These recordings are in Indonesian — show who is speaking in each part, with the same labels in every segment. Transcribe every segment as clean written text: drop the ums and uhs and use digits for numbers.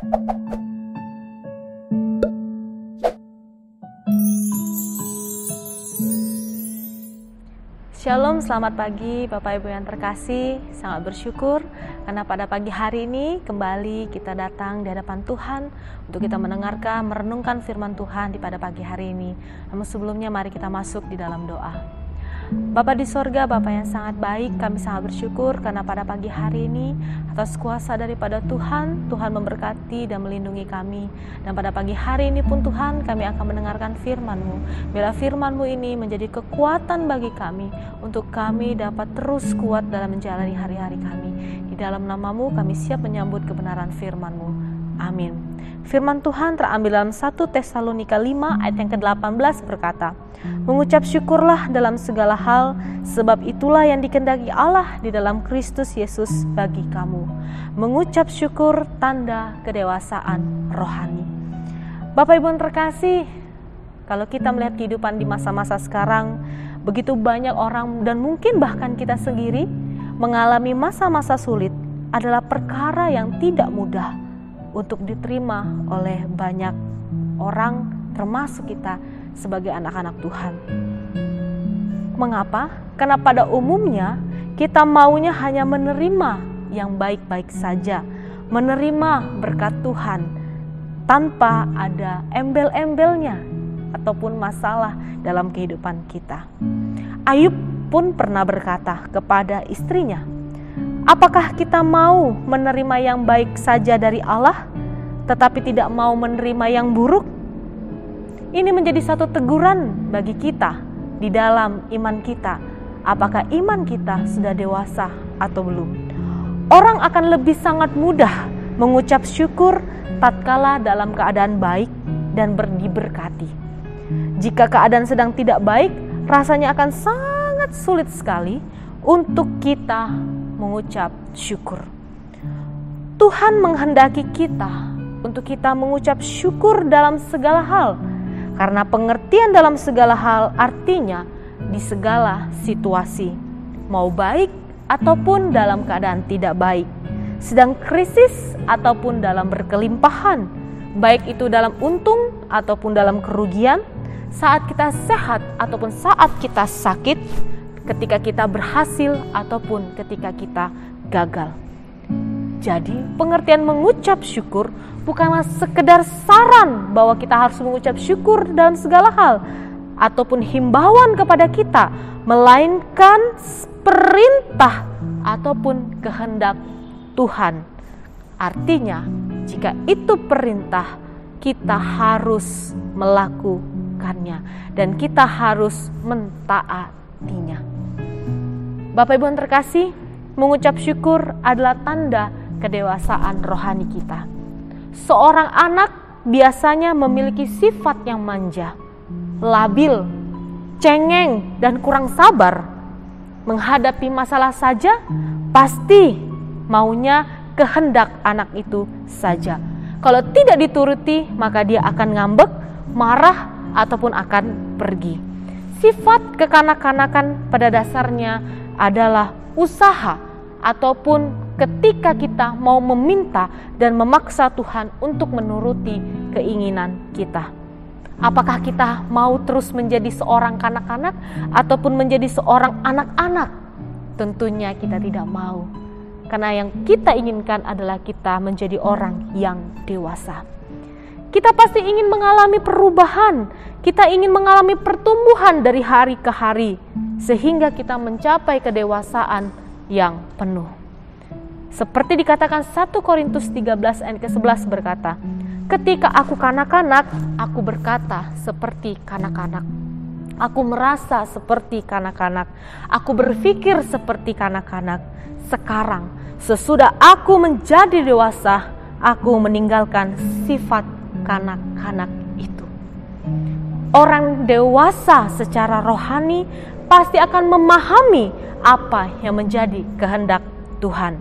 Speaker 1: Shalom, selamat pagi Bapak Ibu yang terkasih. Sangat bersyukur karena pada pagi hari ini kembali kita datang di hadapan Tuhan untuk kita mendengarkan, merenungkan firman Tuhan di pada pagi hari ini. Namun sebelumnya mari kita masuk di dalam doa. Bapa di sorga, Bapa yang sangat baik, kami sangat bersyukur karena pada pagi hari ini atas kuasa daripada Tuhan, Tuhan memberkati dan melindungi kami. Dan pada pagi hari ini pun Tuhan, kami akan mendengarkan firman-Mu. Bila firman-Mu ini menjadi kekuatan bagi kami, untuk kami dapat terus kuat dalam menjalani hari-hari kami. Di dalam nama-Mu kami siap menyambut kebenaran firman-Mu. Amin. Firman Tuhan terambil dalam 1 Tesalonika 5 ayat yang ke-18 berkata, mengucap syukurlah dalam segala hal, sebab itulah yang dikehendaki Allah di dalam Kristus Yesus bagi kamu. Mengucap syukur tanda kedewasaan rohani. Bapak Ibu yang terkasih, kalau kita melihat kehidupan di masa-masa sekarang, begitu banyak orang dan mungkin bahkan kita sendiri mengalami masa-masa sulit adalah perkara yang tidak mudah untuk diterima oleh banyak orang, termasuk kita sebagai anak-anak Tuhan. Mengapa? Karena pada umumnya kita maunya hanya menerima yang baik-baik saja, menerima berkat Tuhan tanpa ada embel-embelnya ataupun masalah dalam kehidupan kita. Ayub pun pernah berkata kepada istrinya, apakah kita mau menerima yang baik saja dari Allah, tetapi tidak mau menerima yang buruk? Ini menjadi satu teguran bagi kita di dalam iman kita. Apakah iman kita sudah dewasa atau belum? Orang akan lebih sangat mudah mengucap syukur tatkala dalam keadaan baik dan diberkati. Jika keadaan sedang tidak baik, rasanya akan sangat sulit sekali untuk kita mengucap syukur. Tuhan menghendaki kita untuk kita mengucap syukur dalam segala hal. Karena pengertian dalam segala hal artinya di segala situasi, mau baik ataupun dalam keadaan tidak baik, sedang krisis ataupun dalam berkelimpahan, baik itu dalam untung ataupun dalam kerugian, saat kita sehat ataupun saat kita sakit, ketika kita berhasil ataupun ketika kita gagal. Jadi pengertian mengucap syukur bukanlah sekedar saran bahwa kita harus mengucap syukur dalam segala hal ataupun himbauan kepada kita, melainkan perintah ataupun kehendak Tuhan. Artinya jika itu perintah, kita harus melakukannya dan kita harus mentaatinya. Bapak Ibu yang terkasih, mengucap syukur adalah tanda kedewasaan rohani kita. Seorang anak biasanya memiliki sifat yang manja, labil, cengeng, dan kurang sabar. Menghadapi masalah saja, pasti maunya kehendak anak itu saja. Kalau tidak dituruti, maka dia akan ngambek, marah, ataupun akan pergi. Sifat kekanak-kanakan pada dasarnya adalah usaha ataupun ketika kita mau meminta dan memaksa Tuhan untuk menuruti keinginan kita. Apakah kita mau terus menjadi seorang kanak-kanak ataupun menjadi seorang anak-anak? Tentunya kita tidak mau. Karena yang kita inginkan adalah kita menjadi orang yang dewasa. Kita pasti ingin mengalami perubahan. Kita ingin mengalami pertumbuhan dari hari ke hari sehingga kita mencapai kedewasaan yang penuh. Seperti dikatakan 1 Korintus 13 ayat ke-11 berkata, ketika aku kanak-kanak, aku berkata seperti kanak-kanak. Aku merasa seperti kanak-kanak. Aku berpikir seperti kanak-kanak. Sekarang, sesudah aku menjadi dewasa, aku meninggalkan sifat kanak-kanak itu. Orang dewasa secara rohani pasti akan memahami apa yang menjadi kehendak Tuhan.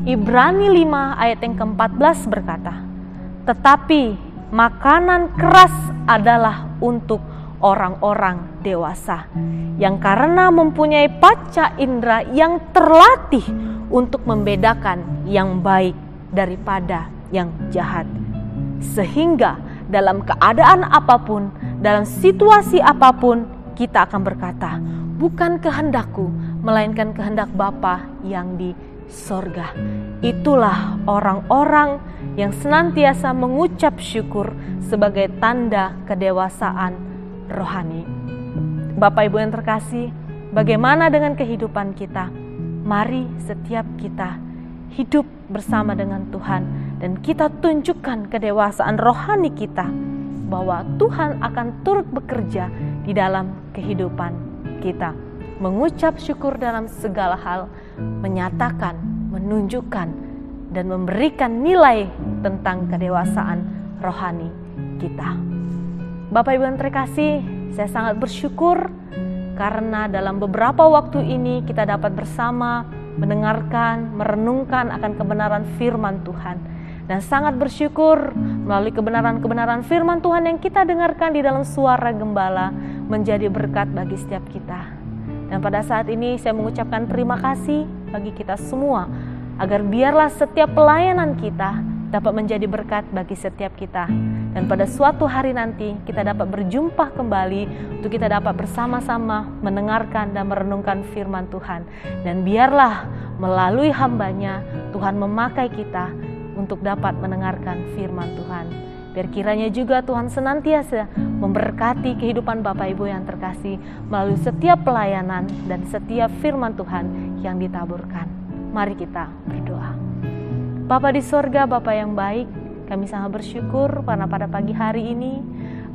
Speaker 1: Ibrani 5 ayat yang ke-14 berkata, tetapi makanan keras adalah untuk orang-orang dewasa yang karena mempunyai panca indera yang terlatih untuk membedakan yang baik daripada yang jahat. Sehingga dalam keadaan apapun, dalam situasi apapun, kita akan berkata, bukan kehendakku, melainkan kehendak Bapa yang di sorga. Itulah orang-orang yang senantiasa mengucap syukur sebagai tanda kedewasaan rohani. Bapak Ibu yang terkasih, bagaimana dengan kehidupan kita? Mari setiap kita hidup bersama dengan Tuhan dan kita tunjukkan kedewasaan rohani kita, bahwa Tuhan akan turut bekerja di dalam kehidupan kita. Mengucap syukur dalam segala hal, menyatakan, menunjukkan, dan memberikan nilai tentang kedewasaan rohani kita. Bapak Ibu yang terkasih, saya sangat bersyukur karena dalam beberapa waktu ini kita dapat bersama mendengarkan, merenungkan akan kebenaran firman Tuhan. Dan sangat bersyukur melalui kebenaran-kebenaran firman Tuhan yang kita dengarkan di dalam suara gembala menjadi berkat bagi setiap kita. Dan pada saat ini saya mengucapkan terima kasih bagi kita semua, agar biarlah setiap pelayanan kita dapat menjadi berkat bagi setiap kita. Dan pada suatu hari nanti kita dapat berjumpa kembali untuk kita dapat bersama-sama mendengarkan dan merenungkan firman Tuhan. Dan biarlah melalui hamba-Nya Tuhan memakai kita untuk dapat mendengarkan firman Tuhan. Biar kiranya juga Tuhan senantiasa memberkati kehidupan Bapak Ibu yang terkasih melalui setiap pelayanan dan setiap firman Tuhan yang ditaburkan. Mari kita berdoa. Bapa di sorga, Bapa yang baik, kami sangat bersyukur karena pada pagi hari ini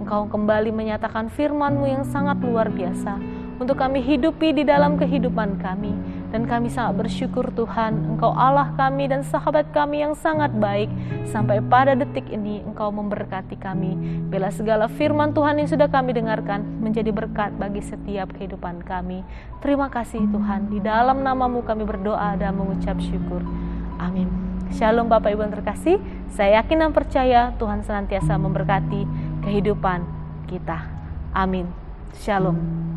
Speaker 1: Engkau kembali menyatakan firman-Mu yang sangat luar biasa untuk kami hidupi di dalam kehidupan kami. Dan kami sangat bersyukur Tuhan, Engkau Allah kami dan sahabat kami yang sangat baik. Sampai pada detik ini Engkau memberkati kami. Bila segala firman Tuhan yang sudah kami dengarkan menjadi berkat bagi setiap kehidupan kami. Terima kasih Tuhan, di dalam nama-Mu kami berdoa dan mengucap syukur. Amin. Shalom Bapak Ibu yang terkasih, saya yakin dan percaya Tuhan senantiasa memberkati kehidupan kita. Amin. Shalom.